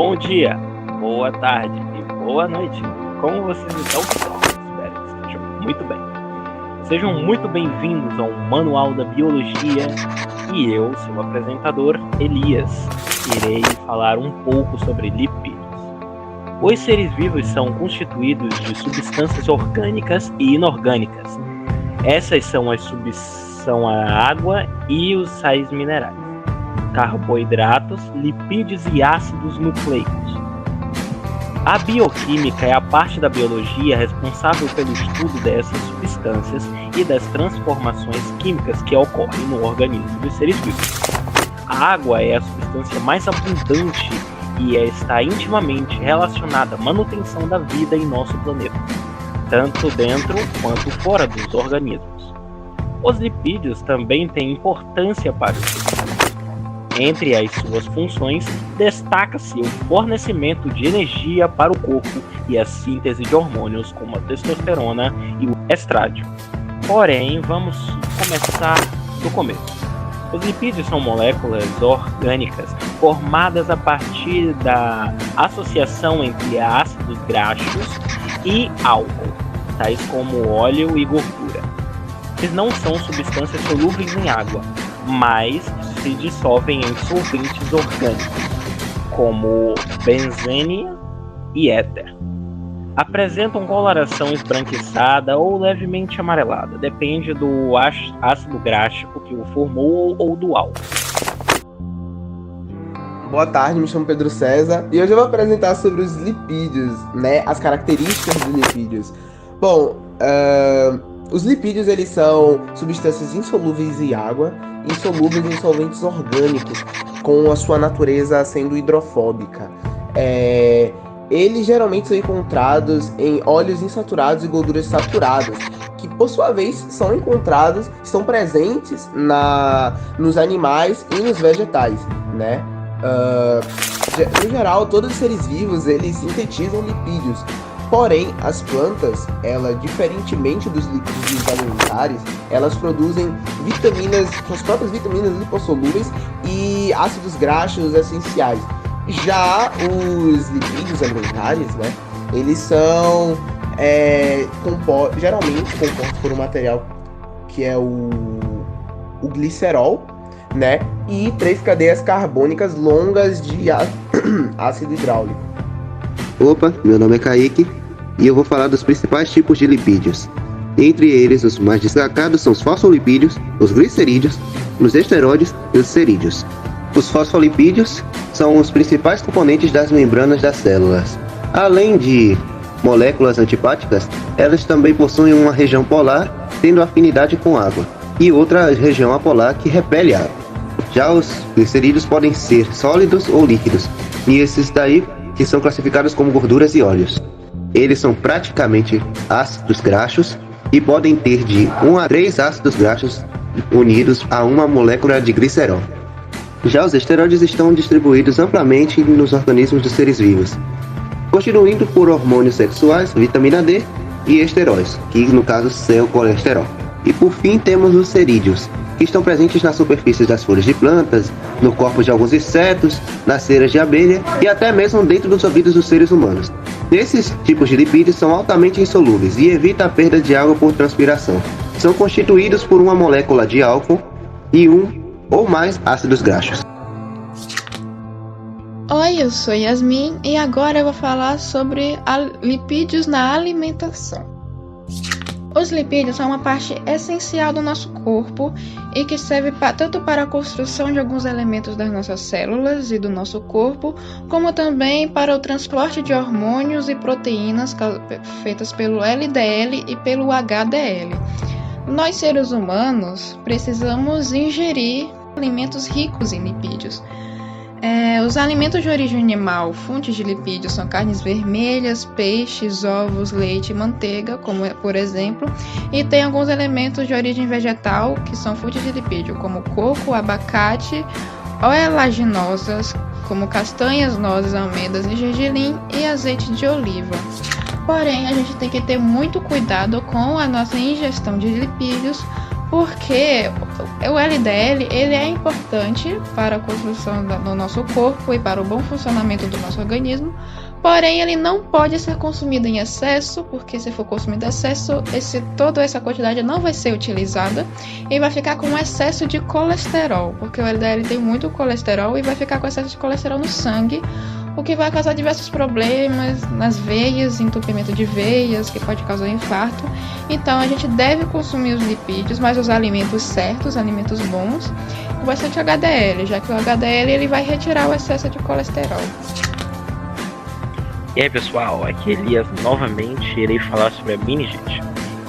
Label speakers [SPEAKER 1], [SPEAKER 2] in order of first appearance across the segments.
[SPEAKER 1] Bom dia, boa tarde e boa noite. Como vocês estão, pessoal? Espero que estejam muito bem. Sejam muito bem-vindos ao Manual da Biologia e eu, seu apresentador, Elias, irei falar um pouco sobre lipídios. Os seres vivos são constituídos de substâncias orgânicas e inorgânicas. Essas são a água e os sais minerais, carboidratos, lipídios e ácidos nucleicos. A bioquímica é a parte da biologia responsável pelo estudo dessas substâncias e das transformações químicas que ocorrem no organismo dos seres vivos. A água é a substância mais abundante e está intimamente relacionada à manutenção da vida em nosso planeta, tanto dentro quanto fora dos organismos. Os lipídios também têm importância para os seres vivos. Entre as suas funções, destaca-se o fornecimento de energia para o corpo e a síntese de hormônios como a testosterona e o estrádio. Porém, vamos começar do começo. Os lipídios são moléculas orgânicas formadas a partir da associação entre ácidos graxos e álcool, tais como óleo e gordura. Eles não são substâncias solúveis em água, mas se dissolvem em solventes orgânicos, como benzene e éter. Apresentam coloração esbranquiçada ou levemente amarelada, depende do ácido gráfico que o formou ou do álcool.
[SPEAKER 2] Boa tarde, me chamo Pedro César e hoje eu vou apresentar sobre os lipídios, né, as características dos lipídios. Bom, os lipídios eles são substâncias insolúveis em água, insolúveis em solventes orgânicos, com a sua natureza sendo hidrofóbica. Eles geralmente são encontrados em óleos insaturados e gorduras saturadas, que por sua vez estão presentes nos animais e nos vegetais, né? No geral, todos os seres vivos eles sintetizam lipídios. Porém, as plantas, diferentemente dos lipídios alimentares, elas produzem suas próprias vitaminas lipossolúveis e ácidos graxos essenciais. Já os lipídios alimentares, né, eles são geralmente compostos por um material que é o glicerol, né, e 3 cadeias carbônicas longas de ácido hidráulico.
[SPEAKER 3] Opa, meu nome é Kaique e eu vou falar dos principais tipos de lipídios. Entre eles, os mais destacados são os fosfolipídios, os glicerídeos, os esteroides e os cerídeos. Os fosfolipídios são os principais componentes das membranas das células. Além de moléculas antipáticas, elas também possuem uma região polar, tendo afinidade com água, e outra região apolar que repele água. Já os glicerídeos podem ser sólidos ou líquidos, e esses daí que são classificados como gorduras e óleos. Eles são praticamente ácidos graxos e podem ter de 1 a 3 ácidos graxos unidos a uma molécula de glicerol. Já os esteroides estão distribuídos amplamente nos organismos dos seres vivos, constituindo por hormônios sexuais, vitamina D e esteróis, que no caso é o colesterol. E por fim temos os cerídeos, que estão presentes nas superfícies das folhas de plantas, no corpo de alguns insetos, nas ceras de abelha e até mesmo dentro dos ouvidos dos seres humanos. Esses tipos de lipídios são altamente insolúveis e evitam a perda de água por transpiração. São constituídos por uma molécula de álcool e um ou mais ácidos graxos.
[SPEAKER 4] Oi, eu sou Yasmin e agora eu vou falar sobre lipídios na alimentação. Os lipídios são uma parte essencial do nosso corpo e que serve tanto para a construção de alguns elementos das nossas células e do nosso corpo, como também para o transporte de hormônios e proteínas feitas pelo LDL e pelo HDL. Nós, seres humanos, precisamos ingerir alimentos ricos em lipídios. Os alimentos de origem animal, fontes de lipídios, são carnes vermelhas, peixes, ovos, leite e manteiga, como por exemplo, e tem alguns elementos de origem vegetal, que são fontes de lipídio, como coco, abacate, oleaginosas, como castanhas, nozes, almendas e gergelim, e azeite de oliva. Porém, a gente tem que ter muito cuidado com a nossa ingestão de lipídios, porque o LDL ele é importante para a construção do nosso corpo e para o bom funcionamento do nosso organismo, porém ele não pode ser consumido em excesso, porque se for consumido em excesso, toda essa quantidade não vai ser utilizada e vai ficar com um excesso de colesterol, porque o LDL tem muito colesterol e vai ficar com excesso de colesterol no sangue, o que vai causar diversos problemas nas veias, entupimento de veias, que pode causar infarto. Então a gente deve consumir os lipídios, mas os alimentos certos, alimentos bons, com bastante HDL, já que o HDL ele vai retirar o excesso de colesterol.
[SPEAKER 1] E aí pessoal, aqui Elias novamente irei falar sobre a meningite.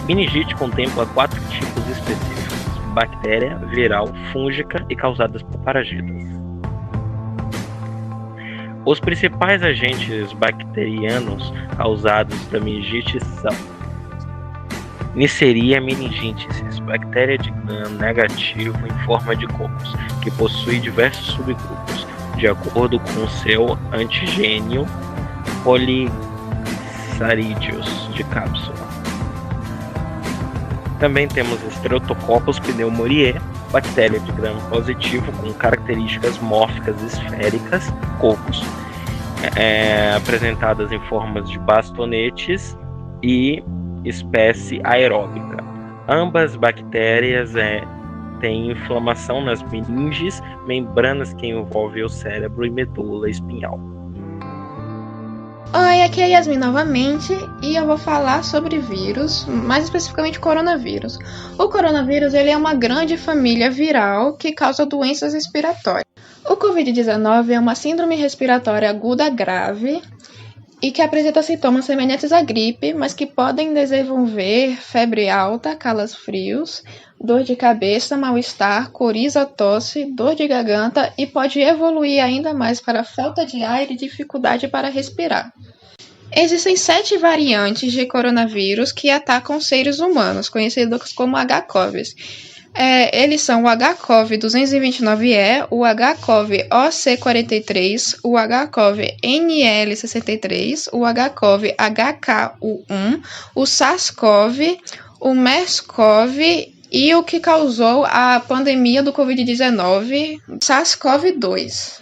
[SPEAKER 1] Meningite contempla 4 tipos específicos: bactéria, viral, fúngica e causadas por parasitas. Os principais agentes bacterianos causados da meningite são Neisseria meningitis, bactéria de Gram negativo em forma de cocos, que possui diversos subgrupos, de acordo com o seu antigênio polissarídeos de cápsula. Também temos Streptococcus pneumoniae, bactéria de Gram positivo com características mórficas esféricas, cocos, apresentadas em formas de bastonetes e espécie aeróbica. Ambas bactérias têm inflamação nas meninges, membranas que envolvem o cérebro e medula espinhal.
[SPEAKER 4] Oi, aqui é a Yasmin novamente e eu vou falar sobre vírus, mais especificamente coronavírus. O coronavírus ele é uma grande família viral que causa doenças respiratórias. O Covid-19 é uma síndrome respiratória aguda grave e que apresenta sintomas semelhantes à gripe, mas que podem desenvolver febre alta, calafrios, dor de cabeça, mal-estar, coriza, tosse, dor de garganta e pode evoluir ainda mais para falta de ar e dificuldade para respirar. Existem 7 variantes de coronavírus que atacam seres humanos, conhecidos como HCOVs. Eles são o HCOV-229E, o HCOV-OC43, o HCOV-NL63, o HCOV-HKU1, o SARS-CoV, o MERS-CoV e o que causou a pandemia do Covid-19, SARS-CoV-2.